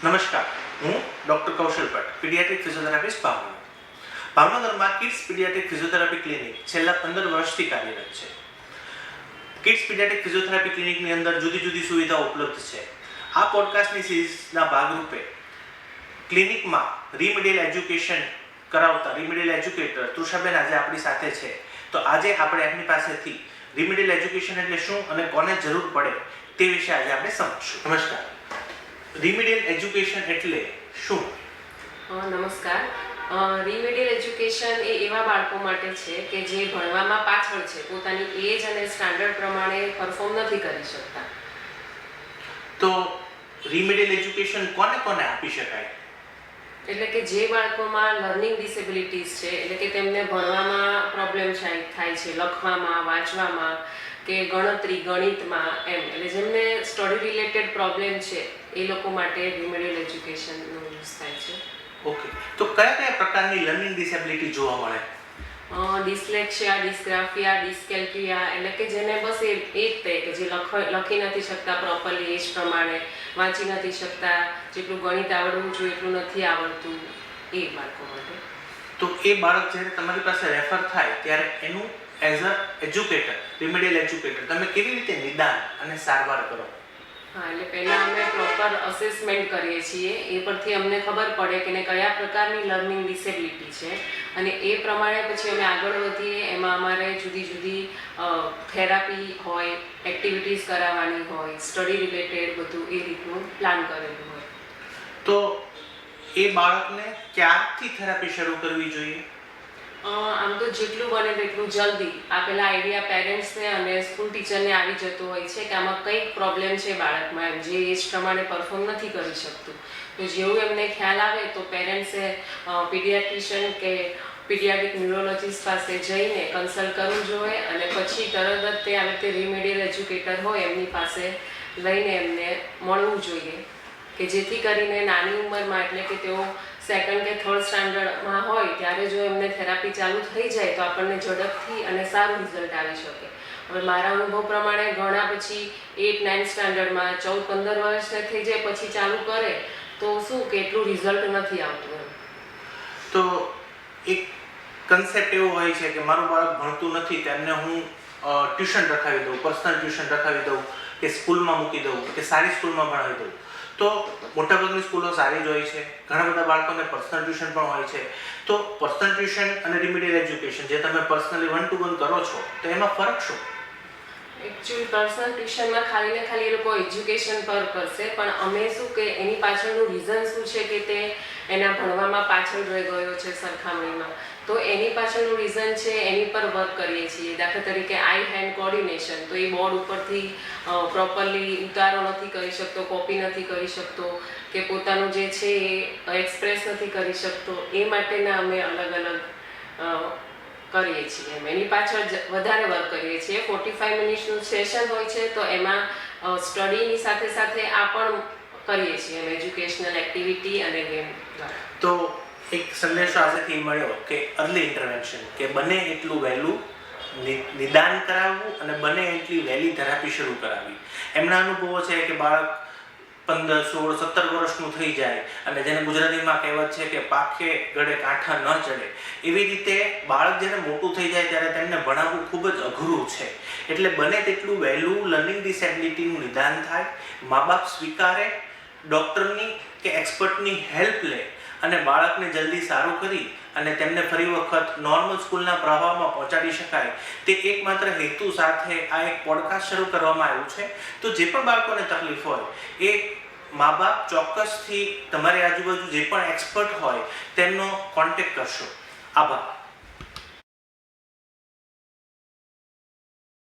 નમસ્કાર, હું ડૉક્ટર કૌશલ Bhatt, paediatric physiotherapist Bhavnagar. ભાવનગરમાં કિડ્સ પીડિયાટ્રિક ફિઝિયોથેરાપી ક્લિનિક છેલ્લા 15 વર્ષથી કાર્યરત છે. કિડ્સ પીડિયાટ્રિક ફિઝિયોથેરાપી ક્લિનિકની અંદર જુદી જુદી સુવિધાઓ ઉપલબ્ધ છે. આ પોડકાસ્ટની સિરીઝના ભાગરૂપે ક્લિનિકમાં રીમિડિયલ એજ્યુકેશન કરાવતા રીમિડિયલ એજ્યુકેટર તૃષાબેન આજે આપણી સાથે છે. તો આજે આપણે એમની પાસેથી રીમિડિયલ એજ્યુકેશન એટલે શું અને કોને જરૂર પડે તે વિશે આજે આપણે સમજીશું. નમસ્કાર. રીમિડિયલ એજ્યુકેશન એટલે શું? નમસ્કાર. રીમિડિયલ એજ્યુકેશન એ એવા બાળકો માટે છે કે જે ભણવામાં પાછળ છે, પોતાની એજ અને સ્ટાન્ડર્ડ પ્રમાણે પરફોર્મ નથી કરી શકતા. તો રીમિડિયલ એજ્યુકેશન કોને કોને આપી શકાય? એટલે કે જે બાળકોમાં લર્નિંગ ડિસેબિલિટીઝ છે, એટલે કે તેમને ભણવામાં પ્રોબ્લેમ થાય છે, લખવામાં, વાંચવામાં કે ગણતરી, ગણિતમાં એમ, એટલે જેમને સ્ટડી રિલેટેડ પ્રોબ્લેમ છે એ લોકો માટે રીમિડિયલ એજ્યુકેશનનો યુઝ થાય છે. ઓકે, તો કયા કયા પ્રકારની લર્નિંગ ડિસેબિલિટી જોવા મળે? ડિસ્લેક્સિયા, ડિસ્ગ્રાફિયા, ડિસ્કેલ્ક્યુલિયા, એટલે કે જેને બસ એ જ તે કે જે લખી નથી શકતા પ્રોપરલી એજ પ્રમાણે, વાંચી નથી શકતા, જેટલું ગણિત આવડવું જોઈએ એટલું નથી આવડતું, એ બાળકો માટે. તો એ બાળક જ્યારે તમારી પાસે રેફર થાય ત્યારે એનું એઝ અ એજ્યુકેટર, રીમિડિયલ એજ્યુકેટર, તમે કેવી રીતે નિદાન અને સારવાર કરો? હા, એટલે પહેલાં અમે પ્રોપર અસેસમેન્ટ કરીએ છીએ. એ પરથી અમને ખબર પડે કે કયા પ્રકારની લર્નિંગ ડિસેબિલિટી છે અને એ પ્રમાણે પછી અમે આગળ વધીએ. એમાં અમારે જુદી જુદી થેરાપી હોય, એક્ટિવિટીઝ કરાવવાની હોય, સ્ટડી રિલેટેડ બધું એ રીતનું પ્લાન કરેલું હોય. તો એ બાળકને ક્યારથી થેરાપી શરૂ કરવી જોઈએ? આમ તો જેટલું બને તેટલું જલ્દી. આ પહેલાં આઈડિયા પેરેન્ટ્સને અને સ્કૂલ ટીચરને આવી જતો હોય છે કે આમાં કંઈક પ્રોબ્લેમ છે બાળકમાં, એમ જે એજ પ્રમાણે પરફોર્મ નથી કરી શકતું. તો જેવું એમને ખ્યાલ આવે તો પેરેન્ટ્સે પીડિયાટ્રિશિયન કે પીડિયાટ્રિક ન્યુરોલોજીસ્ટ પાસે જઈને કન્સલ્ટ કરવું જોઈએ અને પછી તરત જ તે આવી રીતે રીમિડિયલ એજ્યુકેટર હોય એમની પાસે લઈને એમને મળવું જોઈએ કે જેથી કરીને નાની ઉંમરમાં, એટલે કે તેઓ સેકન્ડ કે થર્ડ સ્ટાન્ડર્ડમાં હોય ત્યારે જો એમને થેરાપી ચાલુ થઈ જાય તો આપણને ઝડપથી અને સારું રિઝલ્ટ આવી શકે. હવે મારા અનુભવ પ્રમાણે ઘણા પછી 8-9 સ્ટાન્ડર્ડમાં 14-15 વર્ષને થઈ જાય પછી ચાલુ કરે તો શું કે એટલું રિઝલ્ટ નથી આવતું. તો એક કન્સેપ્ટ એવો હોય છે કે મારું બાળક ભણતું નથી તેમને હું ટ્યુશન રખાવી દઉં, પર્સનલ ટ્યુશન રખાવી દઉં કે સ્કૂલમાં મૂકી દઉં કે સારી સ્કૂલમાં ભણાવી દઉં. તો મોટાભાગની સ્કૂલો સારી જ હોય છે, ઘણા બધા બાળકોને પર્સનલ ટ્યુશન પણ હોય છે. તો પર્સનલ ટ્યુશન અને રીમિડિયલ એજ્યુકેશન જે તમે પર્સનલી 1-to-1 કરો છો તો એમાં ફરક શું? એકચ્યુઅલી પર્સનલ ટ્યુશનમાં ખાલી ને ખાલી એ લોકો એજ્યુકેશન પર કરશે, પણ અમે શું કે એની પાછળનું રીઝન શું છે કે તે એના ભણવામાં પાછળ રહી ગયો છે સરખામણીમાં, તો એની પાછળનું રીઝન છે એની પર વર્ક કરીએ છીએ. દાખલા તરીકે આઈ હેન્ડ કોર્ડિનેશન, તો એ બોર્ડ ઉપરથી પ્રોપરલી ઉતારો નથી કરી શકતો, કોપી નથી કરી શકતો કે પોતાનું જે છે એ એક્સપ્રેસ નથી કરી શકતો, એ માટેના અમે અલગ અલગ કરીએ છીએ. એની પાછળ વધારે વર્ક કરીએ છીએ. 45 મિનિટનું સેશન હોય છે તો એમાં સ્ટડીની સાથે સાથે આ પણ કરીએ છીએ એમ, એજ્યુકેશનલ એક્ટિવિટી અને ગેમ દ્વારા. તો એક સંદેશો આજથી મળ્યો કે અર્લી ઇન્ટરવેન્શન, કે બને એટલું વહેલું નિદાન કરાવવું અને બને એટલી વહેલી થેરાપી શરૂ કરાવવી. એમના અનુભવો છે કે બાળક 15, 16, 17 વર્ષનું થઈ જાય અને જેને ગુજરાતીમાં કહેવત છે કે પાકે ગળે કાંઠા ન ચડે, એવી રીતે બાળક જ્યારે મોટું થઈ જાય ત્યારે તેમને ભણાવવું ખૂબ જ અઘરું છે. એટલે બને તેટલું વહેલું લર્નિંગ ડિસેબિલિટીનું નિદાન થાય, મા બાપ સ્વીકારે, ડૉક્ટરની કે એક્સપર્ટની હેલ્પ લે અને બાળકને જલ્દી સારું કરી અને તેમને ફરી વખત નોર્મલ સ્કૂલના પ્રવાહમાં પહોંચાડી શકાય, તે એકમાત્ર હેતુ સાથે આ એક પોડકાસ્ટ શરૂ કરવામાં આવ્યું છે. તો જે પણ બાળકોને તકલીફ હોય એ મા બાપ ચોક્કસથી તમારી આજુબાજુ જે પણ એક્સપર્ટ હોય તેમનો કોન્ટેક્ટ કરશો. આભાર.